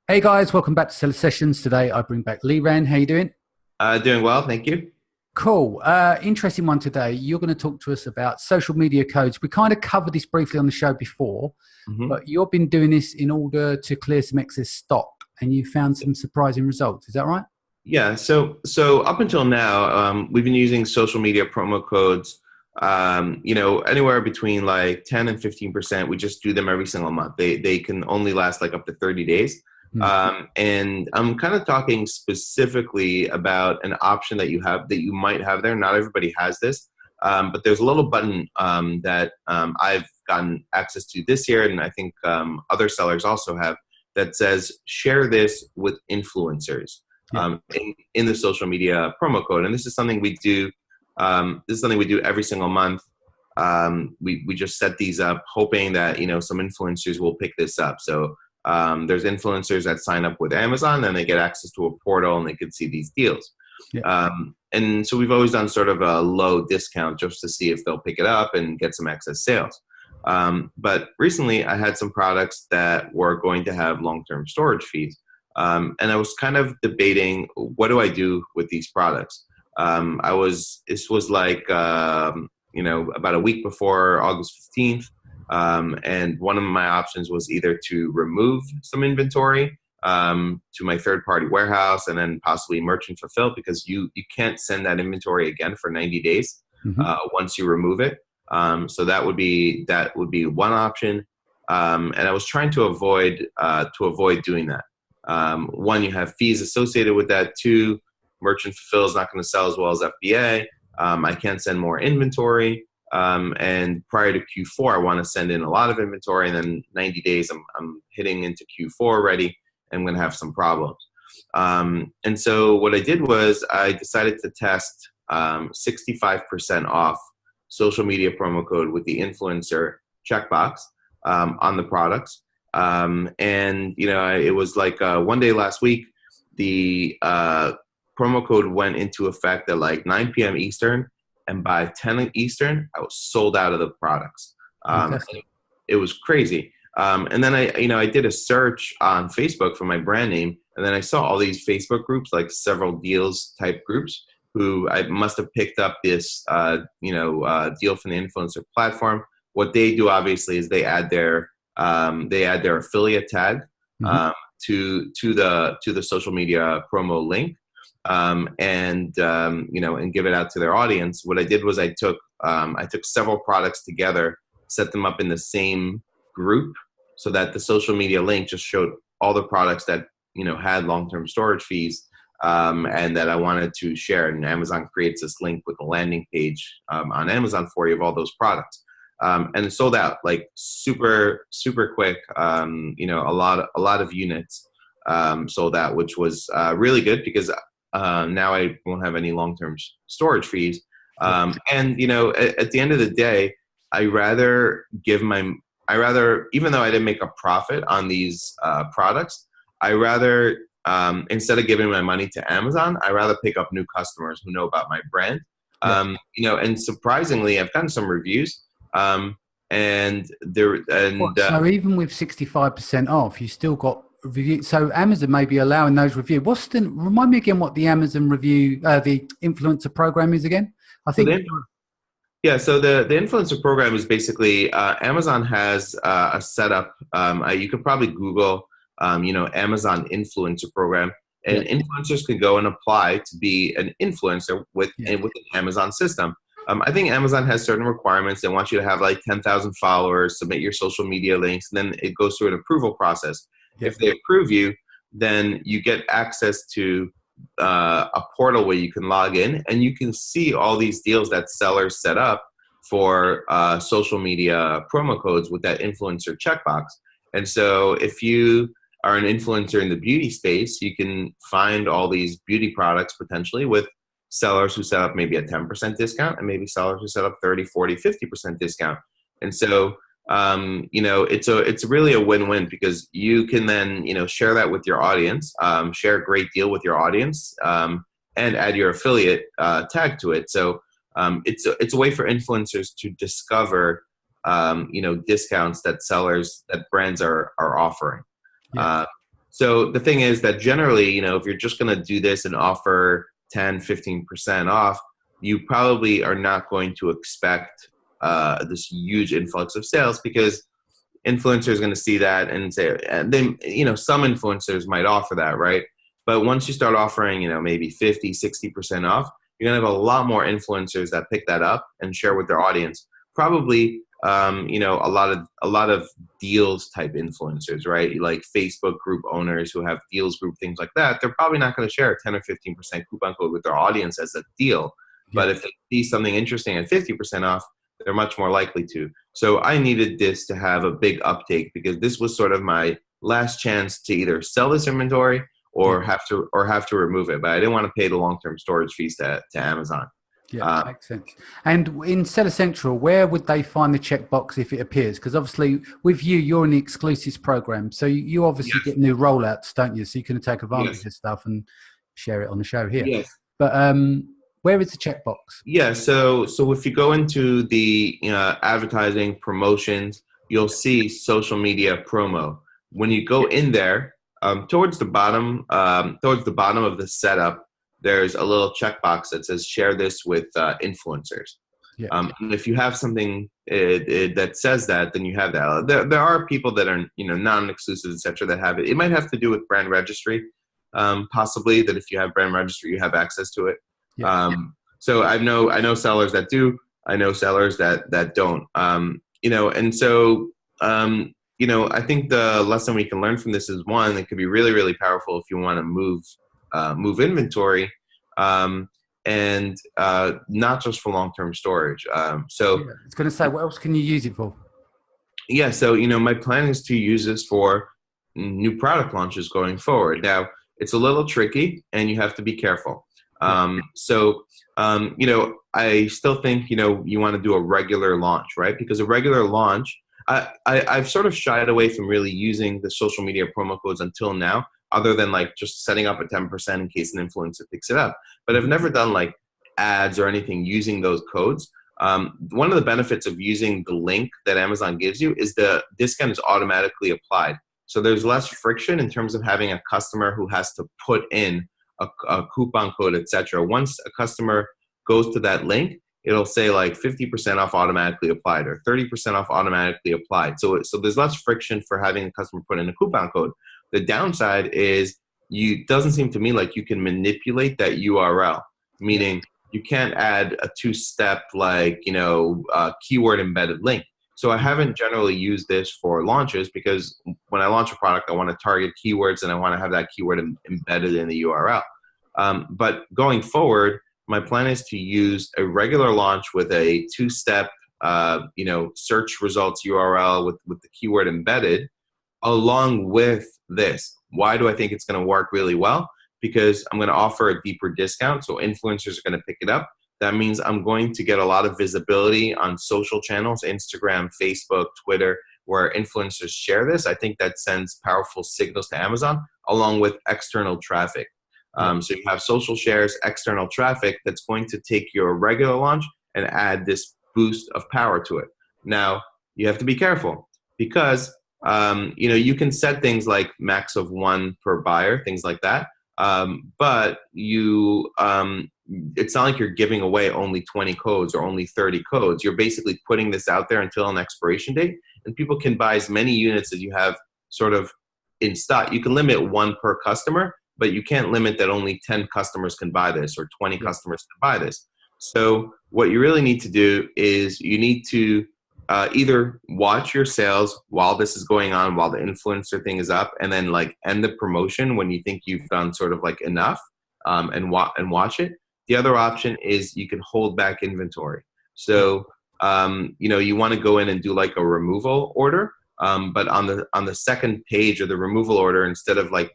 Hey guys, welcome back to Seller Sessions. Today I bring back Lee Ran. How you doing? Doing well, thank you. Cool. Interesting one today. You're going to talk to us about social media codes. We kind of covered this briefly on the show before, hmm but you've been doing this in order to clear some excess stock and you found some surprising results. Is that right? Yeah, so up until now, we've been using social media promo codes, anywhere between like 10 and 15%. We just do them every single month. They can only last like up to 30 days. Hmm. And I'm kind of talking specifically about an option that you have that you might have there. Not everybody has this, but there's a little button that I've gotten access to this year, and I think other sellers also have, that says share this with influencers Yeah. in the social media promo code. And this is something we do. This is something we do every single month. We just set these up, hoping that some influencers will pick this up. So there's influencers that sign up with Amazon, and they get access to a portal, and they can see these deals. Yeah. And so we've always done sort of a low discount just to see if they'll pick it up and get some excess sales. But recently, I had some products that were going to have long-term storage fees. And I was kind of debating, what do I do with these products? This was like, about a week before August 15th. And one of my options was either to remove some inventory to my third-party warehouse and then possibly merchant fulfill, because you can't send that inventory again for 90 days Hmm. once you remove it. So that would be one option. And I was trying to avoid doing that. One, you have fees associated with that. Two, merchant fulfill is not going to sell as well as FBA. I can't send more inventory. And prior to Q4, I want to send in a lot of inventory. And then 90 days, I'm hitting into Q4 already, and I'm going to have some problems. And so what I did was I decided to test 65% off social media promo code with the influencer checkbox on the products. It was like one day last week, the promo code went into effect at like 9 p.m. Eastern, and by 10 Eastern, I was sold out of the products. Fantastic. It was crazy. And then I did a search on Facebook for my brand name, and then I saw all these Facebook groups, like several deals type groups, who I must have picked up this, deal from the influencer platform. What they do, obviously, is they add their affiliate tag Hmm. to the social media promo link, and give it out to their audience. What I did was I took several products together, set them up in the same group, so that the social media link just showed all the products that had long-term storage fees, and that I wanted to share. And Amazon creates this link with a landing page on Amazon for you of all those products. And it sold out like super, super quick. A lot of units sold out, which was really good, because now I won't have any long-term storage fees. Yeah. At the end of the day, I rather even though I didn't make a profit on these products, I rather, instead of giving my money to Amazon, I rather pick up new customers who know about my brand. Yeah. And surprisingly, I've gotten some reviews. And there and What? So even with 65% off, you still got review. So Amazon may be allowing those review. Remind me again what the Amazon review, the influencer program is again? I so think. the Yeah, so the influencer program is basically, Amazon has a setup. You could probably Google, Amazon influencer program, Yeah. and influencers can go and apply to be an influencer Yeah. with an Amazon system. I think Amazon has certain requirements. They want you to have like 10,000 followers, submit your social media links, and then it goes through an approval process. Yeah. If they approve you, then you get access to a portal where you can log in, and you can see all these deals that sellers set up for social media promo codes with that influencer checkbox. And so if you are an influencer in the beauty space, you can find all these beauty products potentially with sellers who set up maybe a 10% discount, and maybe sellers who set up 30, 40, 50% discount. And so it's really a win-win, because you can then share that with your audience, share a great deal with your audience, and add your affiliate tag to it. So it's a way for influencers to discover discounts that brands are offering. Yeah. Uh, So the thing is that generally, you know, if you're just going to do this and offer 10, 15% off, you probably are not going to expect this huge influx of sales, because influencers going to see that and say, and then, you know, some influencers might offer that, right? But once you start offering, you know, maybe 50, 60% off, you're going to have a lot more influencers that pick that up and share with their audience. Probably, you know, a lot of deals type influencers, right? Like Facebook group owners who have deals group, things like that. They're probably not going to share a 10 or 15% coupon code with their audience as a deal. Yeah. But if they see something interesting at 50% off, they're much more likely to. So I needed this to have a big uptake, because this was sort of my last chance to either sell this inventory or have to remove it. But I didn't want to pay the long-term storage fees to Amazon. Yeah, makes sense. And in Seller Central, where would they find the checkbox if it appears? Because obviously with you, you're in the exclusives program. So you obviously get new rollouts, don't you? So you can take advantage of stuff and share it on the show here. Yes. But where is the checkbox? Yeah, so if you go into the advertising promotions, you'll see social media promo. When you go in there, towards the bottom of the setup, there's a little checkbox that says share this with influencers. Yeah. And if you have something that says that, then you have that. There are people that are, you know, non-exclusive, etc., that have it. It might have to do with brand registry, possibly, that if you have brand registry, you have access to it. Yeah. So I know sellers that do. I know sellers that don't. You know, and so you know, I think the lesson we can learn from this is, one, it could be really, really powerful if you want to move inventory, and not just for long-term storage. So I was going to say, what else can you use it for? Yeah, so, you know, my plan is to use this for new product launches going forward. Now, it's a little tricky, and you have to be careful. You know, I still think, you know, you want to do a regular launch, right? Because a regular launch, I've sort of shied away from really using the social media promo codes until now, other than like just setting up a 10% in case an influencer picks it up. But I've never done like ads or anything using those codes. One of the benefits of using the link that Amazon gives you is the discount is automatically applied. So there's less friction in terms of having a customer who has to put in a coupon code, etc. Once a customer goes to that link, it'll say like 50% off automatically applied or 30% off automatically applied. So there's less friction for having a customer put in a coupon code. The downside is doesn't seem to me like you can manipulate that URL, meaning you can't add a two-step like, you know, keyword embedded link. So I haven't generally used this for launches, because when I launch a product, I want to target keywords and I want to have that keyword embedded in the URL. But going forward, my plan is to use a regular launch with a two-step, you know, search results URL with the keyword embedded, along with this. Why do I think it's going to work really well? Because I'm going to offer a deeper discount, so influencers are going to pick it up. That means I'm going to get a lot of visibility on social channels, Instagram, Facebook, Twitter, where influencers share this. I think that sends powerful signals to Amazon, along with external traffic. So you have social shares, external traffic that's going to take your regular launch and add this boost of power to it. Now, you have to be careful, because you know, you can set things like max of 1 per buyer, things like that. But it's not like you're giving away only 20 codes or only 30 codes. You're basically putting this out there until an expiration date, and people can buy as many units as you have sort of in stock. You can limit 1 per customer, but you can't limit that only 10 customers can buy this or 20 customers can buy this. So what you really need to do is you need to either watch your sales while this is going on, while the influencer thing is up, and then like end the promotion when you think you've done sort of like enough, and watch it. The other option is you can hold back inventory. So you know, you want to go in and do like a removal order, but on the second page of the removal order, instead of like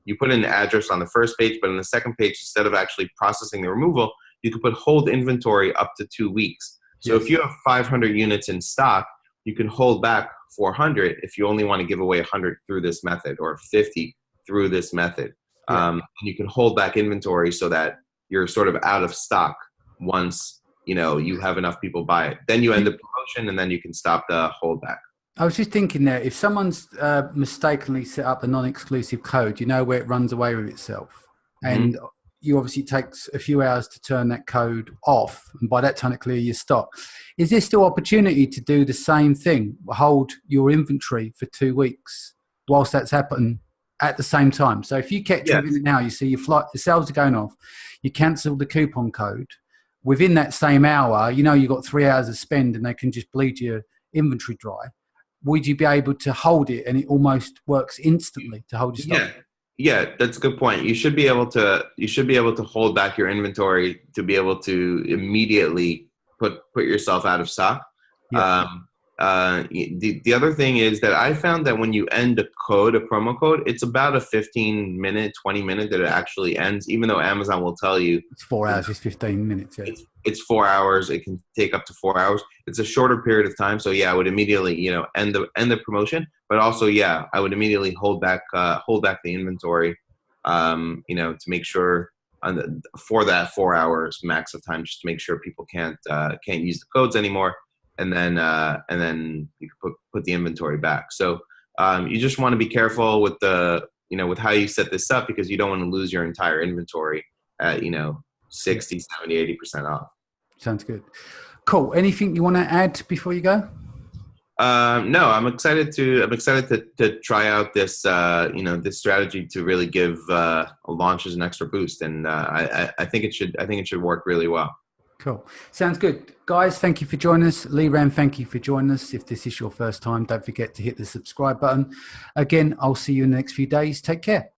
you put in an address on the first page, but on the second page, instead of actually processing the removal, you can put hold inventory up to 2 weeks. So if you have 500 units in stock, you can hold back 400 if you only want to give away 100 through this method, or 50 through this method. You can hold back inventory so that you're sort of out of stock once, you know, you have enough people buy it. Then you end the promotion, and then you can stop the holdback. I was just thinking there, if someone's mistakenly set up a non-exclusive code, you know, where it runs away with itself, Mm-hmm. and you obviously it takes a few hours to turn that code off, and by that time it clear your stock. Is there still opportunity to do the same thing, hold your inventory for 2 weeks whilst that's happening at the same time? So if you kept Yes. everything now, you see your sales are going off, you cancel the coupon code, within that same hour, you know you've got 3 hours to spend and they can just bleed your inventory dry. Would you be able to hold it and it almost works instantly to hold your stock? Yeah, that's a good point. You should be able to hold back your inventory to be able to immediately put yourself out of stock. Yeah. The other thing is that I found that when you end a promo code, it's about a 15-minute, 20-minute that it actually ends, even though Amazon will tell you It's 4 hours, it's 15 minutes. Yeah. it's 4 hours. It can take up to 4 hours. It's a shorter period of time. So yeah, I would immediately, end the promotion, but also, yeah, I would immediately hold back the inventory, to make sure for that 4 hours max of time, just to make sure people can't use the codes anymore. And then you can put the inventory back. So you just want to be careful with with how you set this up, because you don't want to lose your entire inventory at 60, 70, 80% off. Sounds good. Cool. Anything you want to add before you go? No, I'm excited to try out this this strategy to really give launches an extra boost, and I think it should work really well. Cool. Sounds good. Guys, thank you for joining us. Liran, thank you for joining us. If this is your first time, don't forget to hit the subscribe button. Again, I'll see you in the next few days. Take care.